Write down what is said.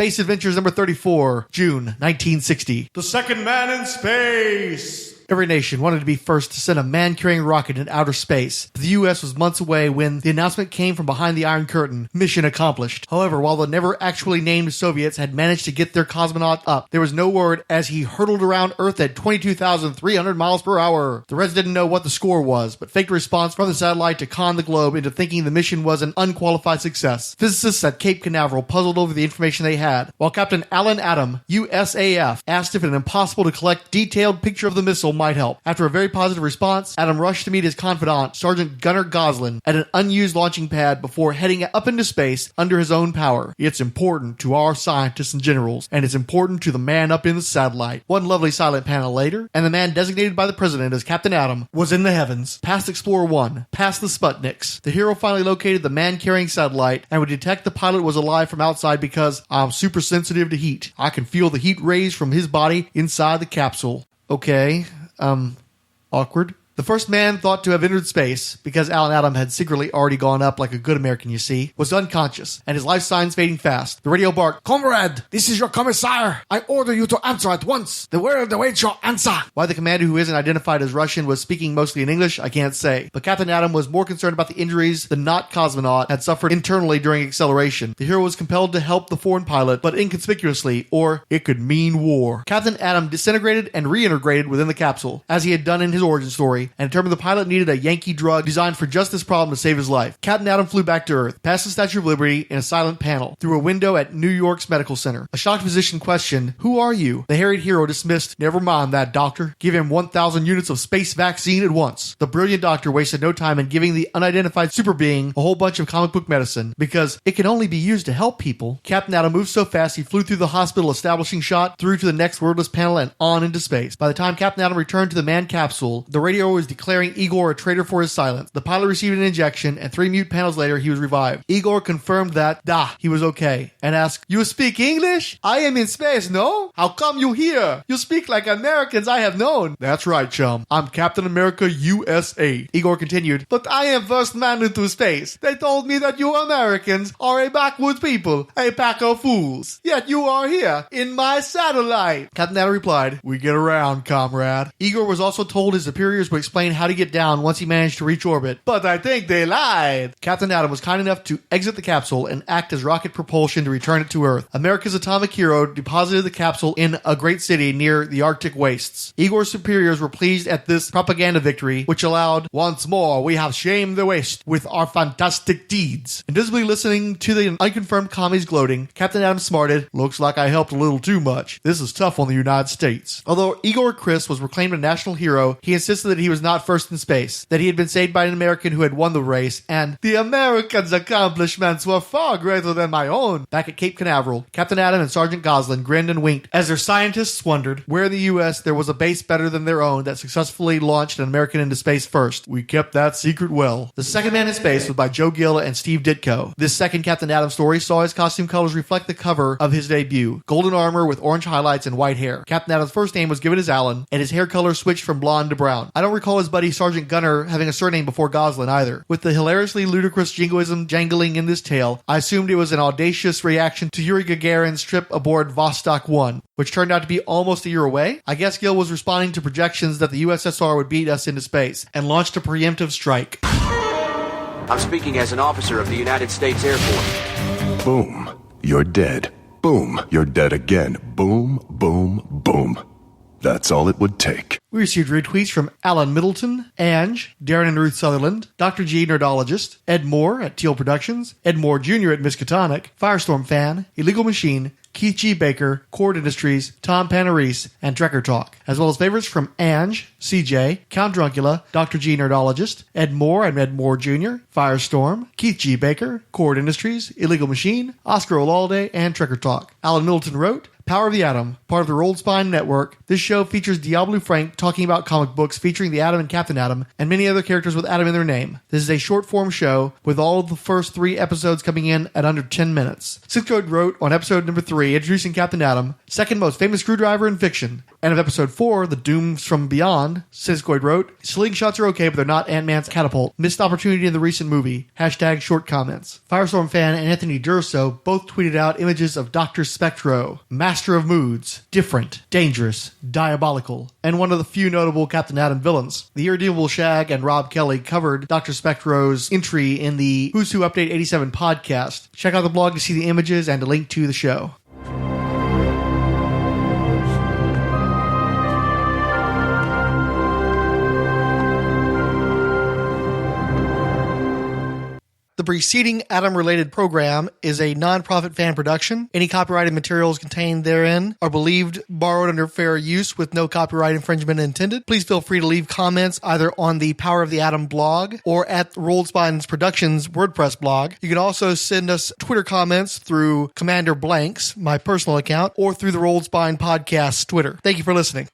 Space Adventures number 34, June 1960. The second man in space! Every nation wanted to be first to send a man-carrying rocket in outer space. But the U.S. was months away when the announcement came from behind the Iron Curtain. Mission accomplished. However, while the never actually named Soviets had managed to get their cosmonaut up, there was no word as he hurtled around Earth at 22,300 miles per hour. The Reds didn't know what the score was, but faked a response from the satellite to con the globe into thinking the mission was an unqualified success. Physicists at Cape Canaveral puzzled over the information they had, while Captain Alan Adam, USAF, asked if an impossible to collect detailed picture of the missile might help. After a very positive response, Adam rushed to meet his confidant, Sergeant Gunnar Goslin, at an unused launching pad before heading up into space under his own power. It's important to our scientists and generals, and it's important to the man up in the satellite. One lovely silent panel later, and the man designated by the president as Captain Adam was in the heavens, past Explorer 1, past the Sputniks. The hero finally located the man-carrying satellite and would detect the pilot was alive from outside because I'm super sensitive to heat. I can feel the heat rays from his body inside the capsule. Okay. Awkward. The first man thought to have entered space, because Alan Adam had secretly already gone up like a good American, you see, was unconscious, and his life signs fading fast. The radio barked, "Comrade, this is your commissar. I order you to answer at once. The world awaits your answer." Why the commander, who isn't identified as Russian, was speaking mostly in English, I can't say. But Captain Adam was more concerned about the injuries the not cosmonaut had suffered internally during acceleration. The hero was compelled to help the foreign pilot, but inconspicuously, or it could mean war. Captain Adam disintegrated and reintegrated within the capsule, as he had done in his origin story, and determined the pilot needed a Yankee drug designed for just this problem to save his life. Captain Adam flew back to Earth, past the Statue of Liberty in a silent panel, through a window at New York's medical center. A shocked physician questioned, "Who are you?" The harried hero dismissed, "Never mind that, doctor. Give him 1,000 units of space vaccine at once." The brilliant doctor wasted no time in giving the unidentified super being a whole bunch of comic book medicine, because it can only be used to help people. Captain Adam moved so fast he flew through the hospital establishing shot, through to the next wordless panel, and on into space. By the time Captain Adam returned to the manned capsule, the radio was declaring Igor a traitor for his silence. The pilot received an injection, and 3 mute panels later, he was revived. Igor confirmed that, he was okay, and asked, "You speak English? I am in space, no? How come you here? You speak like Americans I have known." "That's right, chum. I'm Captain America USA." Igor continued, "But I am first man into space. They told me that you Americans are a backwoods people, a pack of fools. Yet you are here, in my satellite." Captain Adam replied, "We get around, comrade." Igor was also told his superiors would explain how to get down once he managed to reach orbit. "But I think they lied." Captain Adam was kind enough to exit the capsule and act as rocket propulsion to return it to Earth. America's atomic hero deposited the capsule in a great city near the Arctic wastes. Igor's superiors were pleased at this propaganda victory, which allowed, "Once more, we have shamed the West with our fantastic deeds." Invisibly listening to the unconfirmed commies gloating, Captain Adam smarted, "Looks like I helped a little too much. This is tough on the United States." Although Igor Chris was proclaimed a national hero, he insisted that he was not first in space, that he had been saved by an American who had won the race, and the Americans' accomplishments were far greater than my own. Back at Cape Canaveral, Captain Adam and Sergeant Goslin grinned and winked as their scientists wondered where in the U.S. there was a base better than their own that successfully launched an American into space first. We kept that secret well. The second man in space was by Joe Gill and Steve Ditko. This second Captain Adam story saw his costume colors reflect the cover of his debut, golden armor with orange highlights and white hair. Captain Adam's first name was given as Alan, and his hair color switched from blonde to brown. I don't recall his buddy Sergeant Gunnar having a surname before Goslin either. With the hilariously ludicrous jingoism jangling in this tale, I assumed it was an audacious reaction to Yuri Gagarin's trip aboard Vostok 1, which turned out to be almost a year away. I guess Gill was responding to projections that the USSR would beat us into space, and launched a preemptive strike. "I'm speaking as an officer of the United States Air Force." Boom. You're dead. Boom. You're dead again. Boom, boom, boom. That's all it would take. We received retweets from Alan Middleton, Ange, Darren and Ruth Sutherland, Dr. G Nerdologist, Ed Moore at Teal Productions, Ed Moore Jr. at Miskatonic, Firestorm Fan, Illegal Machine, Keith G. Baker, Cord Industries, Tom Panarese, and Trekker Talk, as well as favorites from Ange, CJ, Count Druncula, Dr. G Nerdologist, Ed Moore and Ed Moore Jr., Firestorm, Keith G. Baker, Cord Industries, Illegal Machine, Oscar Olalde, and Trekker Talk. Alan Middleton wrote, Power of the Atom, part of the Rolled Spine Network. This show features Diablo Frank talking about comic books featuring the Atom and Captain Atom, and many other characters with Atom in their name. This is a short-form show, with all of the first 3 episodes coming in at under 10 minutes. Sixth Code wrote on episode number 3, introducing Captain Atom, second most famous screwdriver in fiction. End of episode 4, The Dooms from Beyond. Siskoid wrote, slingshots are okay, but they're not Ant-Man's catapult. Missed opportunity in the recent movie. Hashtag short comments. Firestorm fan and Anthony Durso both tweeted out images of Dr. Spectro, master of moods, different, dangerous, diabolical, and one of the few notable Captain Atom villains. The Irredeemable Shag and Rob Kelly covered Dr. Spectro's entry in the Who's Who Update 87 podcast. Check out the blog to see the images and a link to the show. The preceding Atom-related program is a non-profit fan production. Any copyrighted materials contained therein are believed borrowed under fair use with no copyright infringement intended. Please feel free to leave comments either on the Power of the Atom blog or at Rolled Spine's Productions WordPress blog. You can also send us Twitter comments through Commander Blanks, my personal account, or through the Rolled Spine Podcast's Twitter. Thank you for listening.